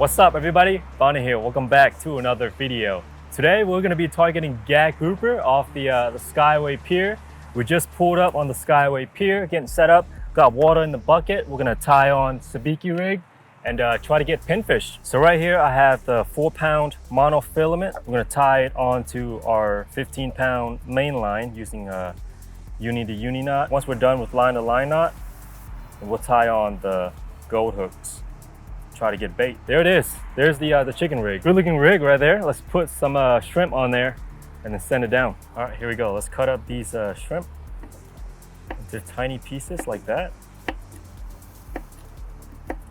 What's up everybody, Bonnie here. Welcome back to another video. Today we're going to be targeting gag grouper off the Skyway Pier. We just pulled up on the Skyway Pier, getting set up, got water in the bucket. We're going to tie on sabiki rig and try to get pinfish. So right here I have the 4-pound monofilament. We're going to tie it onto our 15-pound main line using a uni to uni knot. Once we're done with line to line knot, we'll tie on the gold hooks. Try to get bait. There it is. There's the chicken rig. Good looking rig right there. Let's put some shrimp on there and then send it down. All right, here we go. Let's cut up these shrimp into tiny pieces like that.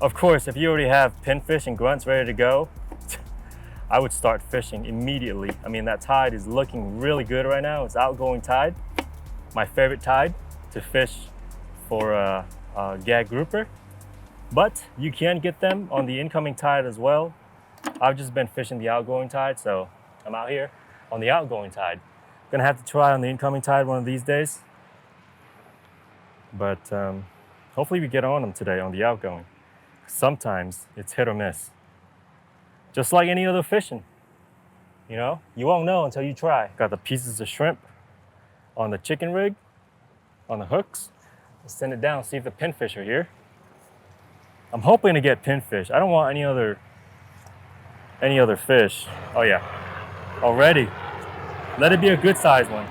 Of course, if you already have pinfish and grunts ready to go, I would start fishing immediately. I mean, that tide is looking really good right now. It's outgoing tide. My favorite tide to fish for a gag grouper. But you can get them on the incoming tide as well. I've just been fishing the outgoing tide, so I'm out here on the outgoing tide. Gonna have to try on the incoming tide one of these days. But hopefully we get on them today on the outgoing. Sometimes it's hit or miss. Just like any other fishing. You know, you won't know until you try. Got the pieces of shrimp on the chicken rig, on the hooks. Let's send it down, see if the pinfish are here. I'm hoping to get pinfish. I don't want any other fish. Oh yeah, already. Let it be a good size one.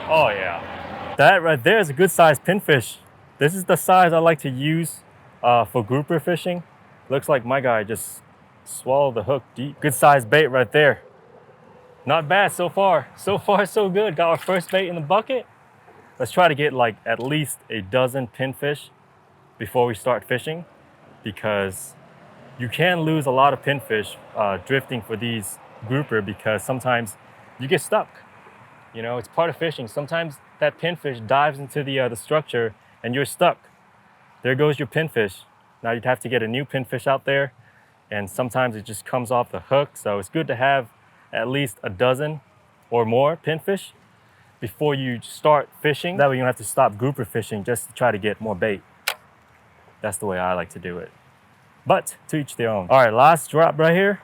Oh yeah. That right there is a good size pinfish. This is the size I like to use for grouper fishing. Looks like my guy just swallowed the hook deep. Good size bait right there. Not bad so far. So far so good. Got our first bait in the bucket. Let's try to get like at least a dozen pinfish before we start fishing, because you can lose a lot of pinfish drifting for these grouper, because sometimes you get stuck. You know, it's part of fishing. Sometimes that pinfish dives into the structure and you're stuck. There goes your pinfish. Now you'd have to get a new pinfish out there, and sometimes it just comes off the hook. So it's good to have at least a dozen or more pinfish before you start fishing. That way you don't have to stop grouper fishing just to try to get more bait. That's the way I like to do it. But to each their own. All right, last drop right here.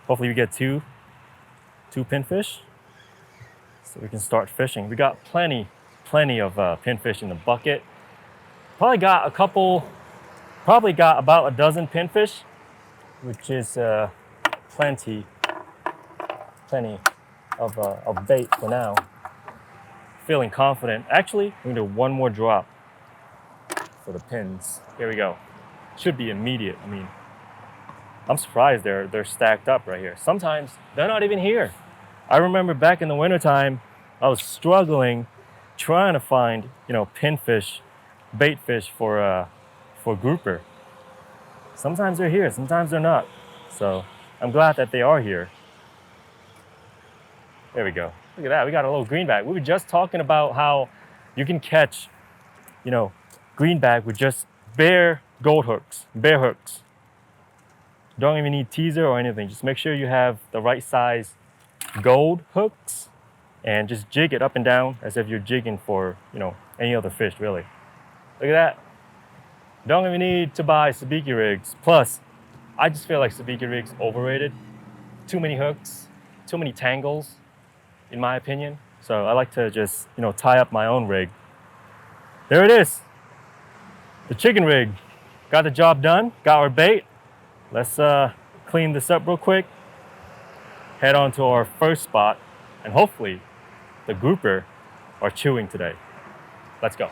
Hopefully we get two pinfish so we can start fishing. We got plenty of pinfish in the bucket. Probably got about a dozen pinfish, which is plenty of bait for now. Feeling confident. Actually, we need one more drop for the pins. Here we go. Should be immediate. I mean, I'm surprised they're stacked up right here. Sometimes they're not even here. I remember back in the wintertime, I was struggling trying to find, you know, pinfish, bait fish for grouper. Sometimes they're here, sometimes they're not. So I'm glad that they are here. There we go. Look at that. We got a little greenback. We were just talking about how you can catch, you know, greenback with just bare gold hooks, bare hooks. Don't even need teaser or anything. Just make sure you have the right size gold hooks and just jig it up and down as if you're jigging for, you know, any other fish really. Look at that. Don't even need to buy sabiki rigs. Plus, I just feel like sabiki rigs overrated. Too many hooks, too many tangles, in my opinion. So I like to just, you know, tie up my own rig. There it is. The chicken rig. Got the job done, got our bait. Let's clean this up real quick. Head on to our first spot, and hopefully the grouper are chewing today. Let's go.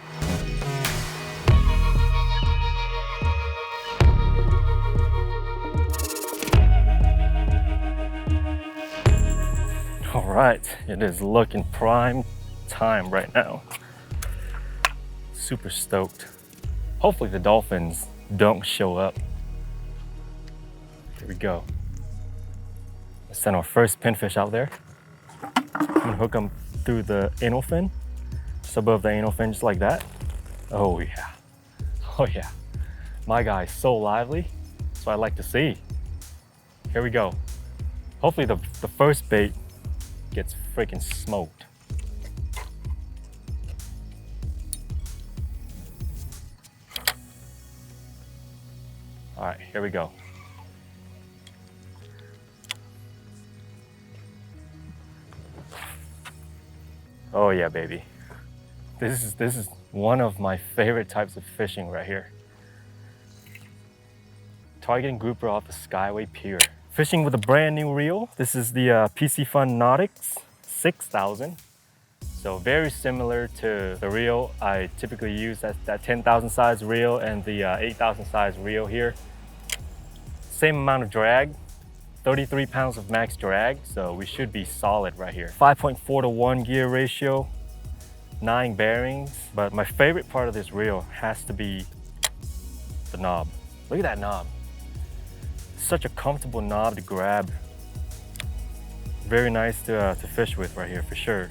All right, it is looking prime time right now. Super stoked. Hopefully the dolphins don't show up. Here we go. Let's send our first pinfish out there. I'm gonna hook them through the anal fin, just above the anal fin, just like that. Oh yeah, oh yeah. My guy's so lively, so I like to see. Here we go. Hopefully the first bait gets freaking smoked. All right, here we go. Oh yeah, baby. This is one of my favorite types of fishing right here. Targeting grouper off the Skyway Pier. Fishing with a brand new reel. This is the PC Fun Nautics 6000. So very similar to the reel I typically use, that 10,000 size reel and the 8,000 size reel here. Same amount of drag, 33 pounds of max drag, so we should be solid right here. 5.4 to 1 gear ratio, 9 bearings, but my favorite part of this reel has to be the knob. Look at that knob. Such a comfortable knob to grab. Very nice to fish with right here for sure.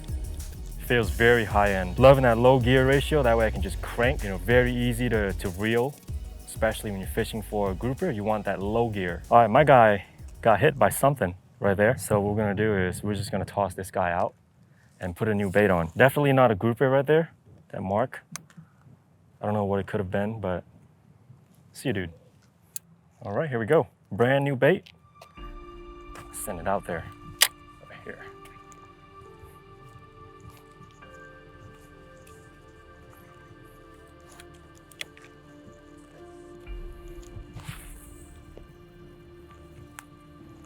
Feels very high end. Loving that low gear ratio, that way I can just crank, you know, very easy to reel, especially when you're fishing for a grouper, you want that low gear. All right, my guy got hit by something right there. So what we're gonna do is we're just gonna toss this guy out and put a new bait on. Definitely not a grouper right there, that mark. I don't know what it could have been, but see you, dude. All right, here we go. Brand new bait. Send it out there, right here.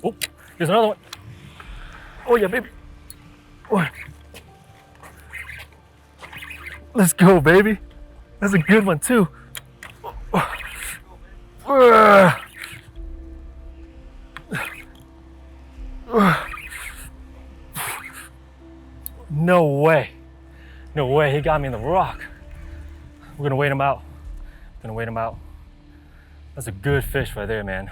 Oh, there's another one. Oh yeah, baby. What? Let's go, baby. That's a good one too. No way. No way, he got me in the rock. We're gonna wait him out. Gonna wait him out. That's a good fish right there, man.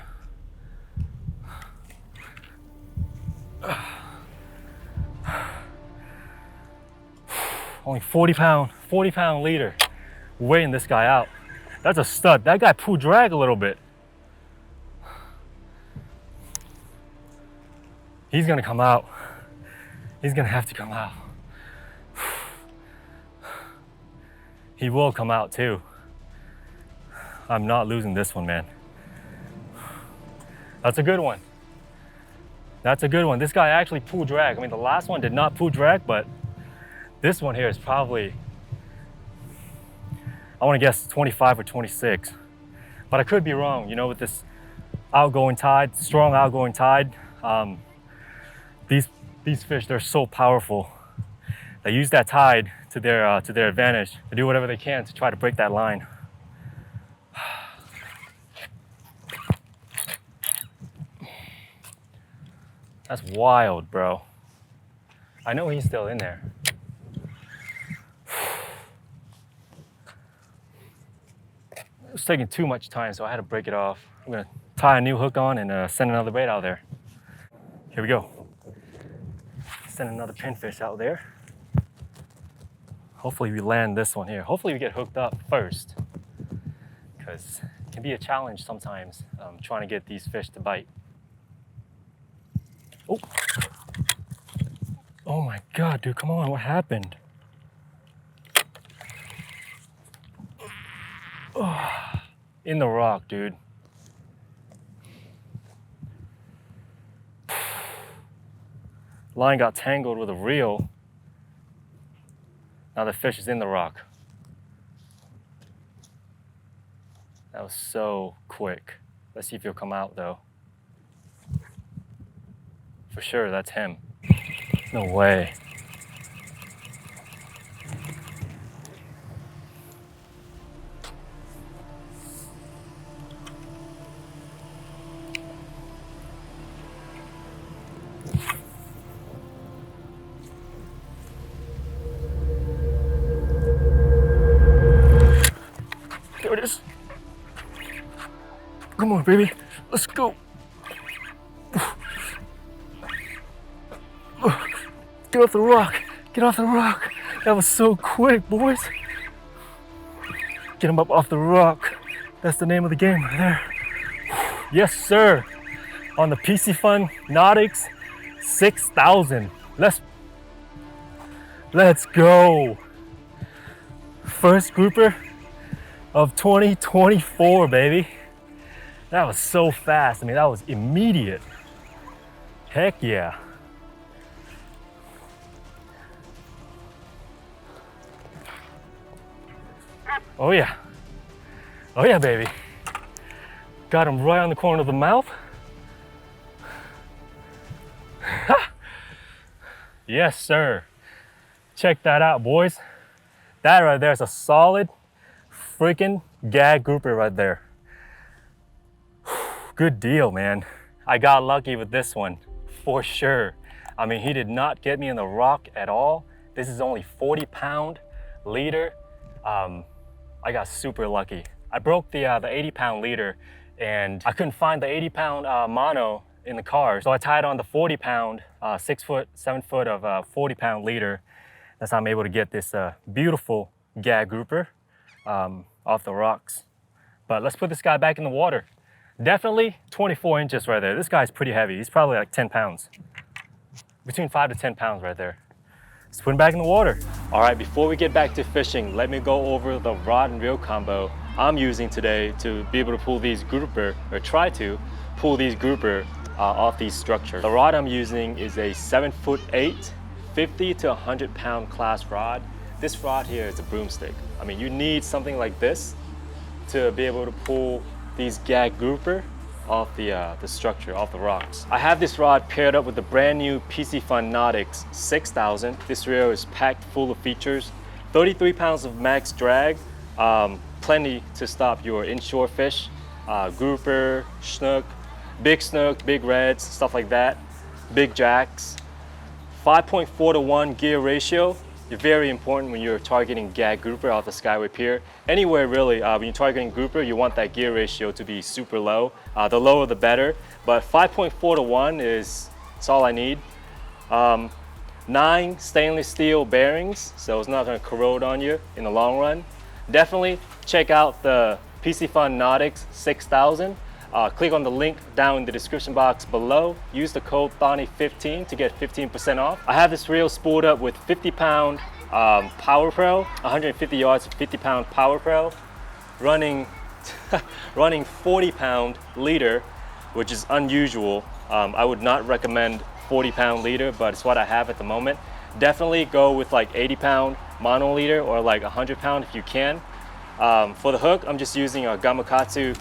Only 40 pound leader. Weighing this guy out. That's a stud. That guy pulled drag a little bit. He's gonna come out. He's gonna have to come out. He will come out too. I'm not losing this one, man. That's a good one. That's a good one. This guy actually pulled drag. I mean, the last one did not pull drag, but this one here is probably, I want to guess 25 or 26. But I could be wrong, you know, with this outgoing tide, strong outgoing tide. These fish, they're so powerful. They use that tide to their advantage. They do whatever they can to try to break that line. That's wild, bro. I know he's still in there. It was taking too much time, so I had to break it off. I'm gonna tie a new hook on and send another bait out there. Here we go. Send another pinfish out there. Hopefully we land this one here. Hopefully we get hooked up first, because it can be a challenge sometimes trying to get these fish to bite. Oh. Oh my God, dude, come on, what happened? Oh, in the rock, dude. Line got tangled with a reel. Now the fish is in the rock. That was so quick. Let's see if he'll come out though. For sure, that's him. No way. There it is. Come on, baby. Let's go. Get off the rock. Get off the rock. That was so quick, boys. Get him up off the rock. That's the name of the game right there. Yes, sir. On the PC Fun Nautics 6000. Let's go. First grouper of 2024, baby. That was so fast. I mean, that was immediate. Heck yeah. Oh yeah. Oh yeah, baby. Got him right on the corner of the mouth. Yes, sir. Check that out, boys. That right there is a solid freaking gag grouper right there. Good deal, man. I got lucky with this one, for sure. I mean, he did not get me in the rock at all. This is only 40-pound leader. I got super lucky. I broke the 80-pound leader, and I couldn't find the 80-pound mono in the car. So I tied on the 40-pound, 6 foot, 7 foot of 40-pound leader. That's how I'm able to get this beautiful gag grouper off the rocks. But let's put this guy back in the water. Definitely 24 inches right there. This guy's pretty heavy. He's probably like 10 pounds. Between 5 to 10 pounds right there. Let's put him back in the water. All right, before we get back to fishing, let me go over the rod and reel combo I'm using today to be able to pull these grouper, or try to pull these grouper off these structures. The rod I'm using is a 7'8", 50 to 100 pound class rod. This rod here is a broomstick. I mean, you need something like this to be able to pull these gag grouper off the structure, off the rocks. I have this rod paired up with the brand new PINFISH Nautics 6000. This reel is packed full of features, 33 pounds of max drag, plenty to stop your inshore fish, grouper, snook, big reds, stuff like that, big jacks. 5.4 to 1 gear ratio. Very important when you're targeting gag grouper off the Skyway Pier. Anywhere really, when you're targeting grouper, you want that gear ratio to be super low. The lower the better, but 5.4 to 1 is all I need. 9 stainless steel bearings, so it's not gonna corrode on you in the long run. Definitely check out the PINFISH Nautics 6000. Click on the link down in the description box below. Use the code THONNY15 to get 15% off. I have this reel spooled up with 50-pound Power Pro, 150 yards of 50-pound Power Pro, running 40-pound leader, which is unusual. I would not recommend 40-pound leader, but it's what I have at the moment. Definitely go with like 80-pound mono leader or like 100-pound if you can. For the hook, I'm just using a Gamakatsu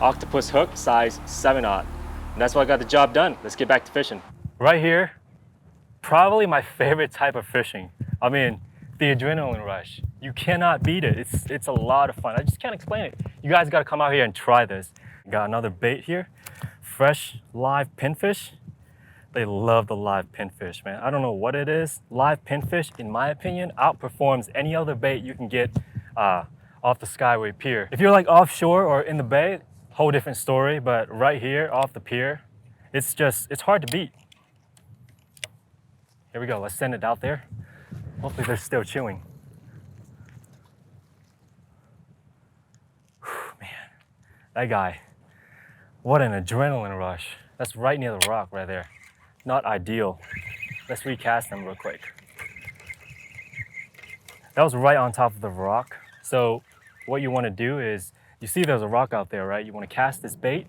octopus hook, size 7/0. And that's why I got the job done. Let's get back to fishing. Right here, probably my favorite type of fishing. I mean, the adrenaline rush. You cannot beat it. It's a lot of fun. I just can't explain it. You guys got to come out here and try this. Got another bait here. Fresh live pinfish. They love the live pinfish, man. I don't know what it is. Live pinfish, in my opinion, outperforms any other bait you can get off the Skyway Pier. If you're like offshore or in the bay, whole different story, but right here off the pier, it's hard to beat. Here we go, let's send it out there. Hopefully they're still chewing. Whew, man, that guy, what an adrenaline rush. That's right near the rock right there. Not ideal. Let's recast them real quick. That was right on top of the rock. So what you want to do is, you see there's a rock out there, right? You want to cast this bait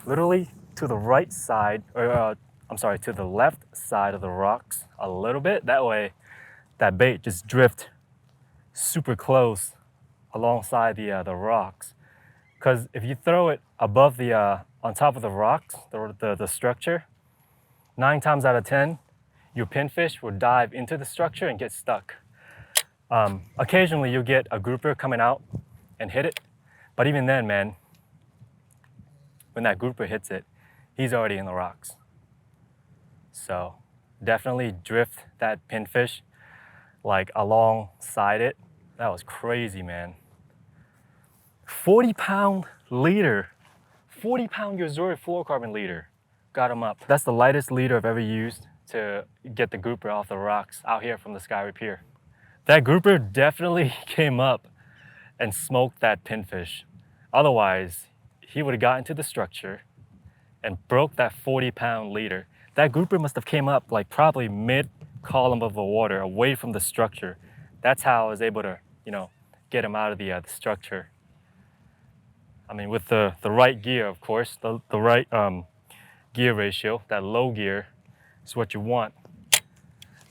literally to the right side, or I'm sorry, to the left side of the rocks a little bit. That way, that bait just drift super close alongside the rocks. Because if you throw it above the, on top of the rocks, the structure, 9 times out of 10, your pinfish will dive into the structure and get stuck. Occasionally you'll get a grouper coming out and hit it. But even then, man, when that grouper hits it, he's already in the rocks. So definitely drift that pinfish like alongside it. That was crazy, man. 40-pound leader, 40-pound Yozuri fluorocarbon leader. Got him up. That's the lightest leader I've ever used to get the grouper off the rocks out here from the Skyway Pier. That grouper definitely came up and smoked that pinfish. Otherwise, he would have got into the structure and broke that 40-pound leader. That grouper must have came up like probably mid-column of the water, away from the structure. That's how I was able to, get him out of the structure. I mean, with the right gear, of course, the right gear ratio, that low gear is what you want.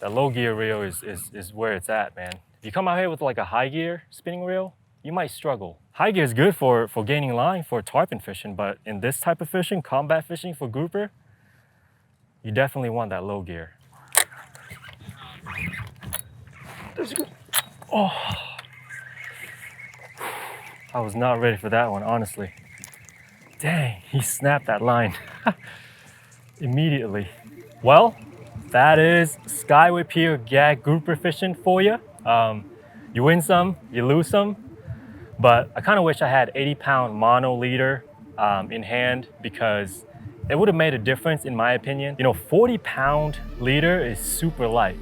The low gear reel is where it's at, man. If you come out here with like a high gear spinning reel, you might struggle. High gear is good for gaining line for tarpon fishing, but in this type of fishing, combat fishing for grouper, you definitely want that low gear. Oh, I was not ready for that one, honestly. Dang, he snapped that line immediately. Well, that is Skyway Pier gag grouper fishing for you. You win some, you lose some, but I kind of wish I had 80-pound mono leader in hand, because it would have made a difference in my opinion. You know, 40-pound leader is super light.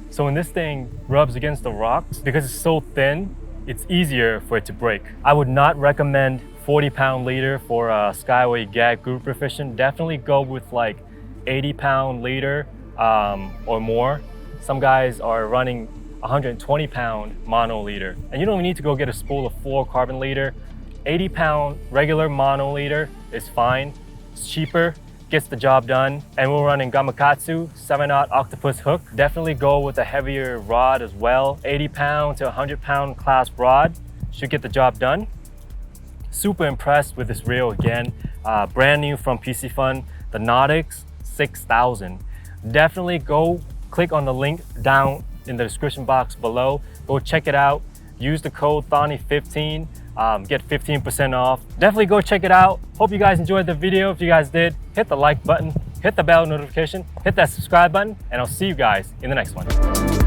So when this thing rubs against the rocks, because it's so thin, it's easier for it to break. I would not recommend 40-pound leader for Skyway gag grouper fishing. Definitely go with like 80-pound leader or more. Some guys are running 120-pound mono leader, and you don't even need to go get a spool of fluorocarbon leader. 80-pound regular mono leader is fine. It's cheaper, gets the job done, and we're running Gamakatsu 7/0 octopus hook. Definitely go with a heavier rod as well. 80-pound to 100-pound class rod should get the job done. Super impressed with this reel again. Brand new from PC Fun, the Nautix 6000. Definitely go click on the link down in the description box below. Go check it out. Use the code Thani15. Get 15% off. Definitely go check it out. Hope you guys enjoyed the video. If you guys did, hit the like button, hit the bell notification, hit that subscribe button, and I'll see you guys in the next one.